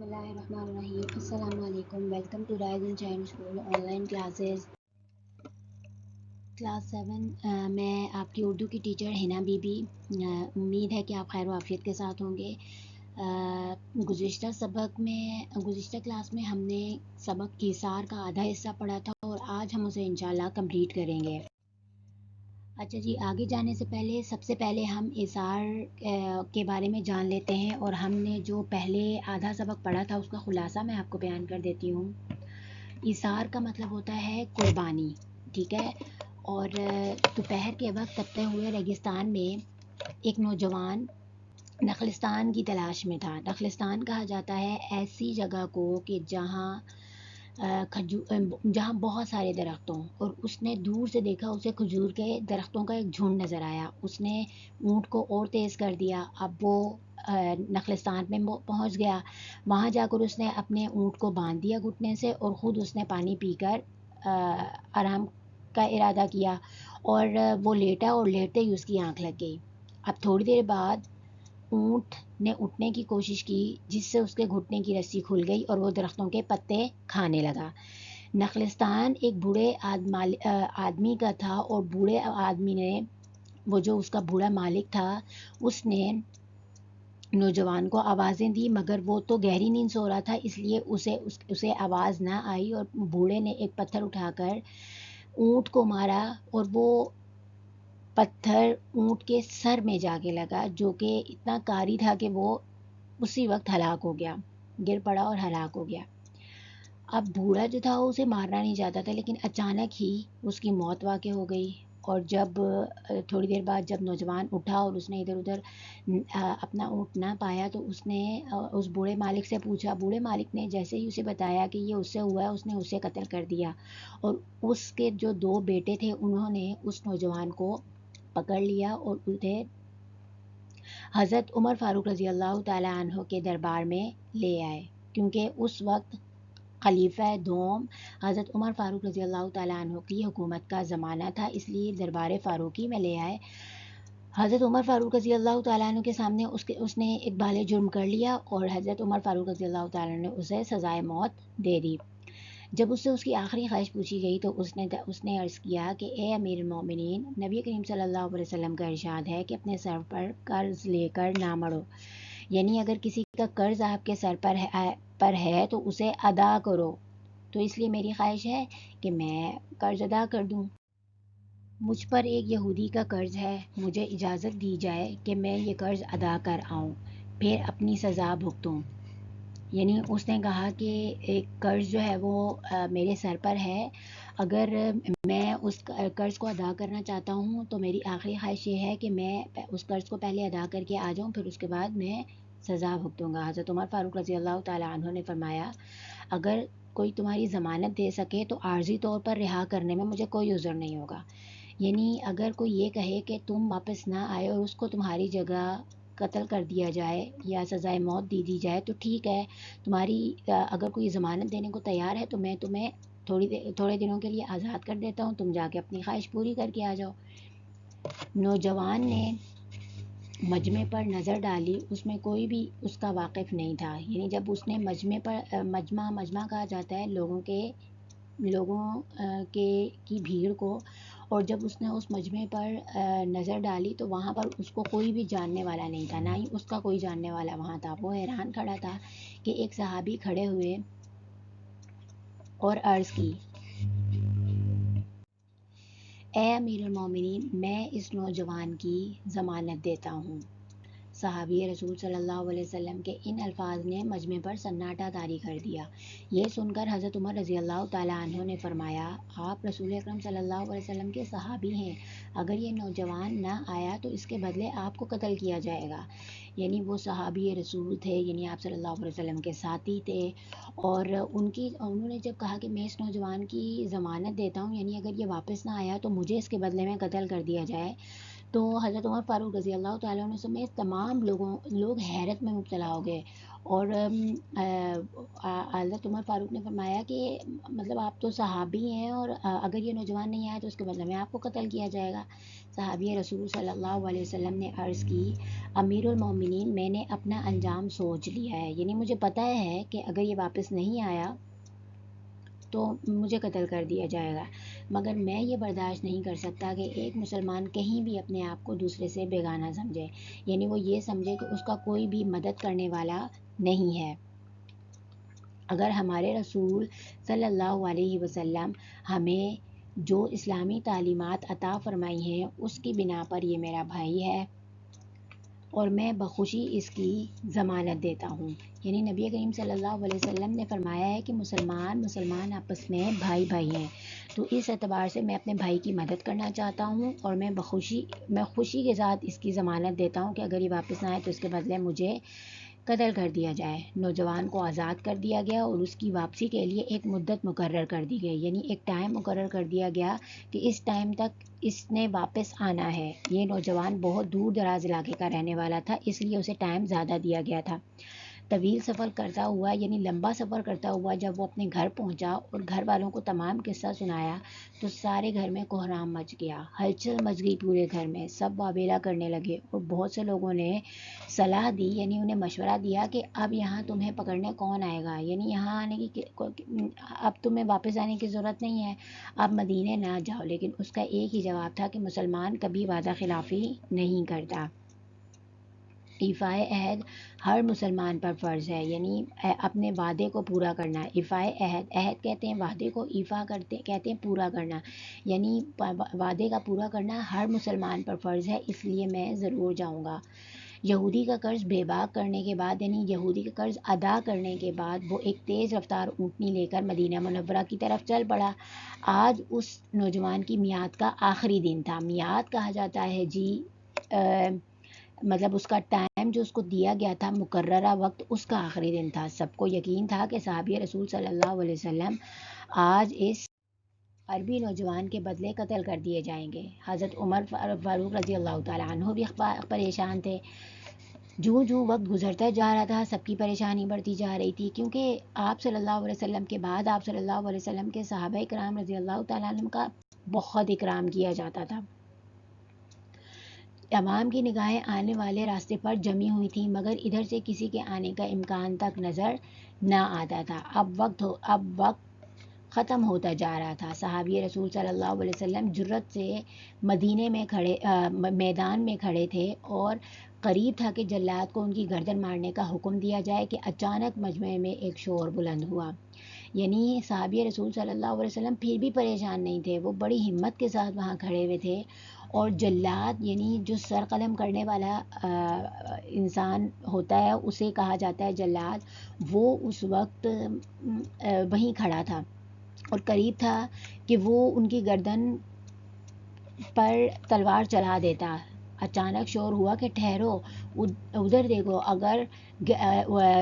بسم اللہ الرحمن الرحیم۔ السلام علیکم۔ Welcome to risen child school online classes class 7۔ میں آپ کی اردو کی ٹیچر حنا بی بی۔ امید ہے کہ آپ خیر و عافیت کے ساتھ ہوں گے۔ گزشتہ کلاس میں ہم نے سبق ایثار کا آدھا حصہ پڑھا تھا اور آج ہم اسے انشاءاللہ کمپلیٹ کریں گے۔ اچھا جی، آگے جانے سے پہلے سب سے پہلے ہم ایثار کے بارے میں جان لیتے ہیں، اور ہم نے جو پہلے آدھا سبق پڑھا تھا اس کا خلاصہ میں آپ کو بیان کر دیتی ہوں۔ ایثار کا مطلب ہوتا ہے قربانی، ٹھیک ہے۔ اور دوپہر کے وقت تپتے ہوئے ریگستان میں ایک نوجوان نخلستان کی تلاش میں تھا۔ نخلستان کہا جاتا ہے ایسی جگہ کو کہ جہاں بہت سارے درخت ہوں، اور اس نے دور سے دیکھا، اسے کھجور کے درختوں کا ایک جھنڈ نظر آیا۔ اس نے اونٹ کو اور تیز کر دیا۔ اب وہ نخلستان میں پہنچ گیا۔ وہاں جا کر اس نے اپنے اونٹ کو باندھ دیا گھٹنے سے، اور خود اس نے پانی پی کر آرام کا ارادہ کیا، اور وہ لیٹا، اور لیٹتے ہی اس کی آنکھ لگ گئی۔ اب تھوڑی دیر بعد اونٹ نے اٹھنے کی کوشش کی، جس سے اس کے گھٹنے کی رسی کھل گئی اور وہ درختوں کے پتے کھانے لگا۔ نخلستان ایک بوڑھے آدمی کا تھا، اور بوڑھے آدمی نے، وہ جو اس کا بوڑھا مالک تھا، اس نے نوجوان کو آوازیں دی، مگر وہ تو گہری نیند سو رہا تھا، اس لیے اسے آواز نہ آئی، اور بوڑھے نے ایک پتھر اٹھا کر اونٹ کو مارا، اور وہ پتھر اونٹ کے سر میں جا کے لگا، جو کہ اتنا کاری تھا کہ وہ اسی وقت ہلاک ہو گیا، گر پڑا اور ہلاک ہو گیا۔ اب بوڑھا جو تھا وہ اسے مارنا نہیں چاہتا تھا، لیکن اچانک ہی اس کی موت واقع ہو گئی۔ اور جب تھوڑی دیر بعد جب نوجوان اٹھا اور اس نے ادھر ادھر اپنا اونٹ نہ پایا، تو اس نے اس بوڑھے مالک سے پوچھا۔ بوڑھے مالک نے جیسے ہی اسے بتایا کہ یہ اس سے ہوا ہے، اس نے اسے قتل کر دیا، اور اس کے جو 2 بیٹے تھے انہوں نے اس نوجوان کو پکڑ لیا اور انہیں حضرت عمر فاروق رضی اللہ تعالیٰ عنہ کے دربار میں لے آئے، کیونکہ اس وقت خلیفہ دوم حضرت عمر فاروق رضی اللہ تعالیٰ عنہ کی حکومت کا زمانہ تھا، اس لیے دربار فاروقی میں لے آئے۔ حضرت عمر فاروق رضی اللہ تعالیٰ عنہ کے سامنے اس نے ایک بالغ جرم کر لیا، اور حضرت عمر فاروق رضی اللہ تعالیٰ عنہ نے اسے سزائے موت دے دی۔ جب اس سے اس کی آخری خواہش پوچھی گئی تو اس نے عرض کیا کہ اے امیر المومنین، نبی کریم صلی اللہ علیہ وسلم کا ارشاد ہے کہ اپنے سر پر قرض لے کر نہ مرو، یعنی اگر کسی کا قرض آپ کے سر پر ہے تو اسے ادا کرو، تو اس لیے میری خواہش ہے کہ میں قرض ادا کر دوں۔ مجھ پر ایک یہودی کا قرض ہے، مجھے اجازت دی جائے کہ میں یہ قرض ادا کر آؤں، پھر اپنی سزا بھگتوں۔ یعنی اس نے کہا کہ ایک قرض جو ہے وہ میرے سر پر ہے، اگر میں اس قرض کو ادا کرنا چاہتا ہوں تو میری آخری خواہش یہ ہے کہ میں اس قرض کو پہلے ادا کر کے آ جاؤں، پھر اس کے بعد میں سزا بھگتوں گا۔ حضرت عمر فاروق رضی اللہ تعالیٰ عنہ نے فرمایا، اگر کوئی تمہاری ضمانت دے سکے تو عارضی طور پر رہا کرنے میں مجھے کوئی عذر نہیں ہوگا۔ یعنی اگر کوئی یہ کہے کہ تم واپس نہ آئے اور اس کو تمہاری جگہ قتل کر دیا جائے یا سزائے موت دی جائے تو ٹھیک ہے، تمہاری اگر کوئی ضمانت دینے کو تیار ہے تو میں تمہیں تھوڑے دنوں کے لیے آزاد کر دیتا ہوں، تم جا کے اپنی خواہش پوری کر کے آ جاؤ۔ نوجوان نے مجمع پر نظر ڈالی، اس میں کوئی بھی اس کا واقف نہیں تھا۔ یعنی جب اس نے مجمع کہا جاتا ہے لوگوں کی بھیڑ کو، اور جب اس نے اس مجمع پر نظر ڈالی تو وہاں پر اس کو کوئی بھی جاننے والا نہیں تھا، نہ ہی اس کا کوئی جاننے والا وہاں تھا۔ وہ حیران کھڑا تھا کہ ایک صحابی کھڑے ہوئے اور عرض کی، اے امیر المومنین، میں اس نوجوان کی ضمانت دیتا ہوں۔ صحابی رسول صلی اللہ علیہ وسلم کے ان الفاظ نے مجمع پر سناٹا طاری کر دیا۔ یہ سن کر حضرت عمر رضی اللہ تعالیٰ عنہ نے فرمایا، آپ رسول اکرم صلی اللہ علیہ وسلم کے صحابی ہیں، اگر یہ نوجوان نہ آیا تو اس کے بدلے آپ کو قتل کیا جائے گا۔ یعنی وہ صحابی رسول تھے، یعنی آپ صلی اللہ علیہ وسلم کے ساتھی تھے، اور انہوں نے جب کہا کہ میں اس نوجوان کی ضمانت دیتا ہوں، یعنی اگر یہ واپس نہ آیا تو مجھے اس کے بدلے میں قتل کر دیا جائے، تو حضرت عمر فاروق رضی اللہ تعالیٰ عنہ سمیت تمام لوگ حیرت میں مبتلا ہو گئے، اور حضرت عمر فاروق نے فرمایا کہ مطلب آپ تو صحابی ہیں، اور اگر یہ نوجوان نہیں آیا تو اس کے بدلے میں آپ کو قتل کیا جائے گا۔ صحابی رسول صلی اللہ علیہ وسلم نے عرض کی، امیر المومنین، میں نے اپنا انجام سوچ لیا ہے، یعنی مجھے پتہ ہے کہ اگر یہ واپس نہیں آیا تو مجھے قتل کر دیا جائے گا، مگر میں یہ برداشت نہیں کر سکتا کہ ایک مسلمان کہیں بھی اپنے آپ کو دوسرے سے بیگانہ سمجھے، یعنی وہ یہ سمجھے کہ اس کا کوئی بھی مدد کرنے والا نہیں ہے۔ اگر ہمارے رسول صلی اللہ علیہ وسلم ہمیں جو اسلامی تعلیمات عطا فرمائی ہیں اس کی بنا پر یہ میرا بھائی ہے، اور میں بخوشی اس کی ضمانت دیتا ہوں۔ یعنی نبی کریم صلی اللہ علیہ وسلم نے فرمایا ہے کہ مسلمان آپس میں بھائی ہیں، تو اس اعتبار سے میں اپنے بھائی کی مدد کرنا چاہتا ہوں، اور میں خوشی کے ساتھ اس کی ضمانت دیتا ہوں کہ اگر یہ واپس نہ آئے تو اس کے بدلے مجھے قتل کر دیا جائے۔ نوجوان کو آزاد کر دیا گیا اور اس کی واپسی کے لیے ایک مدت مقرر کر دی گئی، یعنی ایک ٹائم مقرر کر دیا گیا کہ اس ٹائم تک اس نے واپس آنا ہے۔ یہ نوجوان بہت دور دراز علاقے کا رہنے والا تھا، اس لیے اسے ٹائم زیادہ دیا گیا تھا۔ طویل سفر کرتا ہوا، یعنی لمبا سفر کرتا ہوا جب وہ اپنے گھر پہنچا اور گھر والوں کو تمام قصہ سنایا تو سارے گھر میں کوہرام مچ گیا، ہلچل مچ گئی پورے گھر میں، سب واویلا کرنے لگے، اور بہت سے لوگوں نے صلاح دی، یعنی انہیں مشورہ دیا کہ اب یہاں تمہیں پکڑنے کون آئے گا، یعنی یہاں آنے کی اب تمہیں واپس آنے کی ضرورت نہیں ہے، اب مدینے نہ جاؤ۔ لیکن اس کا ایک ہی جواب تھا کہ مسلمان کبھی وعدہ خلافی نہیں کرتا۔ ایفائے عہد ہر مسلمان پر فرض ہے، یعنی اپنے وعدے کو پورا کرنا۔ ایفائے عہد کہتے ہیں وعدے کو، ایفا کہتے ہیں پورا کرنا، یعنی وعدے کا پورا کرنا ہر مسلمان پر فرض ہے، اس لیے میں ضرور جاؤں گا۔ یہودی کا قرض بے باک کرنے کے بعد، یعنی یہودی کا قرض ادا کرنے کے بعد وہ ایک تیز رفتار اونٹنی لے کر مدینہ منورہ کی طرف چل پڑا۔ آج اس نوجوان کی میعاد کا آخری دن تھا۔ میعاد کہا جاتا ہے جی مطلب اس کا ٹائم جو اس کو دیا گیا تھا، مقررہ وقت، اس کا آخری دن تھا۔ سب کو یقین تھا کہ صحابی رسول صلی اللہ علیہ وسلم آج اس عربی نوجوان کے بدلے قتل کر دیے جائیں گے۔ حضرت عمر فاروق رضی اللہ تعالیٰ عنہ بھی پریشان تھے۔ جوں وقت گزرتا جا رہا تھا سب کی پریشانی بڑھتی جا رہی تھی، کیونکہ آپ صلی اللہ علیہ وسلم کے بعد آپ صلی اللہ علیہ وسلم کے صحابہ کرام رضی اللہ تعالیٰ عنہ کا بہت اکرام کیا جاتا تھا۔ عوام کی نگاہیں آنے والے راستے پر جمی ہوئی تھیں، مگر ادھر سے کسی کے آنے کا امکان تک نظر نہ آتا تھا۔ اب وقت ختم ہوتا جا رہا تھا۔ صحابی رسول صلی اللہ علیہ وسلم جرأت سے مدینے میں میدان میں کھڑے تھے، اور قریب تھا کہ جلاد کو ان کی گردن مارنے کا حکم دیا جائے کہ اچانک مجمع میں ایک شور بلند ہوا۔ یعنی صحابی رسول صلی اللہ علیہ وسلم پھر بھی پریشان نہیں تھے، وہ بڑی ہمت کے ساتھ وہاں کھڑے ہوئے تھے، اور جلاد یعنی جو سر قلم کرنے والا انسان ہوتا ہے اسے کہا جاتا ہے جلاد، وہ اس وقت وہیں کھڑا تھا اور قریب تھا کہ وہ ان کی گردن پر تلوار چلا دیتا۔ اچانک شور ہوا کہ ٹھہرو، ادھر دیکھو،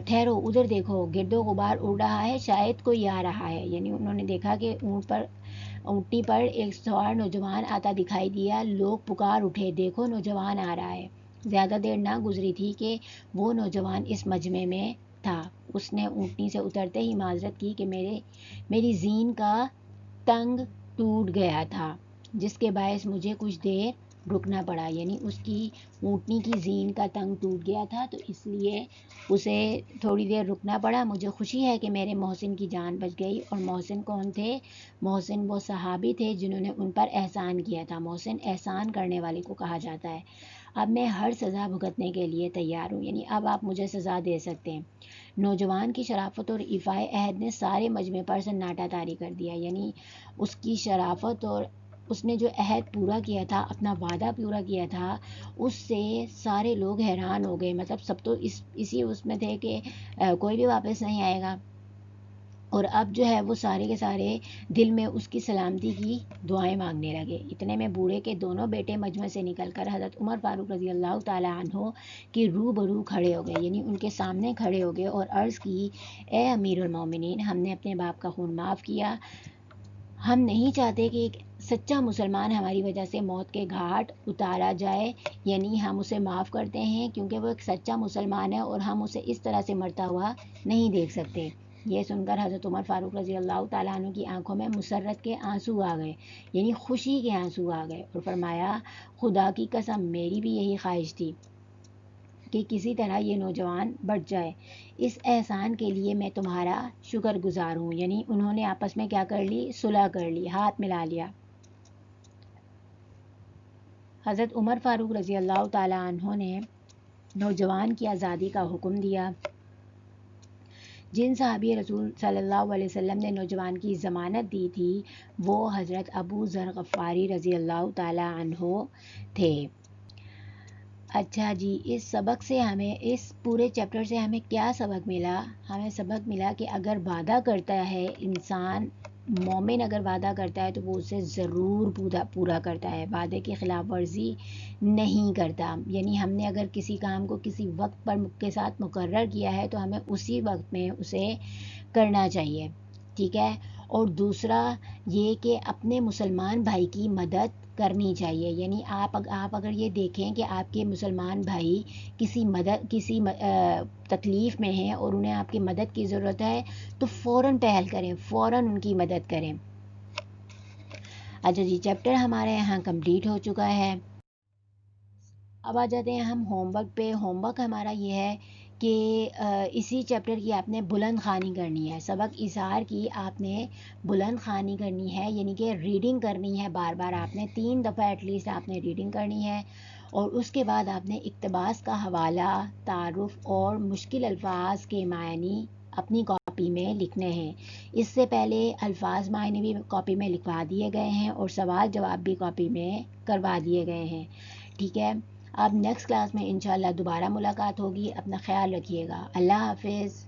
ٹھہرو ادھر دیکھو، گرد و غبار اڑ رہا ہے، شاید کوئی آ رہا ہے۔ یعنی انہوں نے دیکھا کہ اونٹنی پر ایک سوار نوجوان آتا دکھائی دیا، لوگ پکار اٹھے، دیکھو نوجوان آ رہا ہے۔ زیادہ دیر نہ گزری تھی کہ وہ نوجوان اس مجمع میں تھا۔ اس نے اونٹنی سے اترتے ہی معذرت کی کہ میری زین کا ٹنگ ٹوٹ گیا تھا، جس کے باعث مجھے کچھ دیر رکنا پڑا، یعنی اس کی اونٹنی کی زین کا ٹنگ ٹوٹ گیا تھا تو اس لیے اسے تھوڑی دیر رکنا پڑا۔ مجھے خوشی ہے کہ میرے محسن کی جان بچ گئی۔ اور محسن کون تھے؟ محسن وہ صحابی تھے جنہوں نے ان پر احسان کیا تھا۔ محسن احسان کرنے والے کو کہا جاتا ہے۔ اب میں ہر سزا بھگتنے کے لیے تیار ہوں، یعنی اب آپ مجھے سزا دے سکتے ہیں۔ نوجوان کی شرافت اور ایفائے عہد نے سارے مجمع پر سناٹا طاری کر دیا، یعنی اس کی شرافت اور اس نے جو عہد پورا کیا تھا، اپنا وعدہ پورا کیا تھا، اس سے سارے لوگ حیران ہو گئے۔ مطلب سب تو اسی اس میں تھے کہ کوئی بھی واپس نہیں آئے گا، اور اب جو ہے وہ سارے کے سارے دل میں اس کی سلامتی کی دعائیں مانگنے لگے۔ اتنے میں بوڑھے کے دونوں بیٹے مجمع سے نکل کر حضرت عمر فاروق رضی اللہ تعالیٰ عنہ کی روبرو کھڑے ہو گئے، یعنی ان کے سامنے کھڑے ہو گئے اور عرض کی، اے امیر المومنین، ہم نے اپنے باپ کا خون معاف کیا، ہم نہیں چاہتے کہ ایک سچا مسلمان ہماری وجہ سے موت کے گھاٹ اتارا جائے، یعنی ہم اسے معاف کرتے ہیں کیونکہ وہ ایک سچا مسلمان ہے اور ہم اسے اس طرح سے مرتا ہوا نہیں دیکھ سکتے۔ یہ سن کر حضرت عمر فاروق رضی اللہ تعالیٰ عنہ کی آنکھوں میں مسرت کے آنسو آ گئے، یعنی خوشی کے آنسو آ گئے، اور فرمایا خدا کی قسم میری بھی یہی خواہش تھی کہ کسی طرح یہ نوجوان بچ جائے، اس احسان کے لیے میں تمہارا شکر گزار ہوں۔ یعنی انہوں نے آپس میں کیا کر لی؟ صلح کر لی، ہاتھ ملا لیا۔ حضرت عمر فاروق رضی اللہ تعالیٰ عنہ نے نوجوان کی آزادی کا حکم دیا۔ جن صحابی رسول صلی اللہ علیہ وسلم نے نوجوان کی ضمانت دی تھی وہ حضرت ابو ذر غفاری رضی اللہ تعالیٰ عنہ تھے۔ اچھا جی، اس سبق سے ہمیں، اس پورے چیپٹر سے ہمیں کیا سبق ملا؟ ہمیں سبق ملا کہ اگر وعدہ کرتا ہے انسان، مومن اگر وعدہ کرتا ہے تو وہ اسے ضرور پورا کرتا ہے، وعدے کی خلاف ورزی نہیں کرتا۔ یعنی ہم نے اگر کسی کام کو کسی وقت پر کے ساتھ مقرر کیا ہے تو ہمیں اسی وقت میں اسے کرنا چاہیے، ٹھیک ہے؟ اور دوسرا یہ کہ اپنے مسلمان بھائی کی مدد کرنی چاہیے۔ یعنی آپ اگر یہ دیکھیں کہ آپ کے مسلمان بھائی کسی تکلیف میں ہیں اور انہیں آپ کی مدد کی ضرورت ہے تو فوراً پہل کریں، فوراً ان کی مدد کریں۔ اچھا جی، چیپٹر ہمارے یہاں کمپلیٹ ہو چکا ہے۔ اب آ جاتے ہیں ہم ہوم ورک پہ۔ ہوم ورک ہمارا یہ ہے کہ اسی چیپٹر کی آپ نے بلند خوانی کرنی ہے، سبق اظہار کی آپ نے بلند خوانی کرنی ہے، یعنی کہ ریڈنگ کرنی ہے بار بار، آپ نے 3 دفعہ ایٹ لیسٹ آپ نے ریڈنگ کرنی ہے، اور اس کے بعد آپ نے اقتباس کا حوالہ، تعارف اور مشکل الفاظ کے معنی اپنی کاپی میں لکھنے ہیں۔ اس سے پہلے الفاظ معنی بھی کاپی میں لکھوا دیے گئے ہیں اور سوال جواب بھی کاپی میں کروا دیے گئے ہیں، ٹھیک ہے؟ اب نیکسٹ کلاس میں انشاءاللہ دوبارہ ملاقات ہوگی، اپنا خیال رکھیے گا، اللہ حافظ۔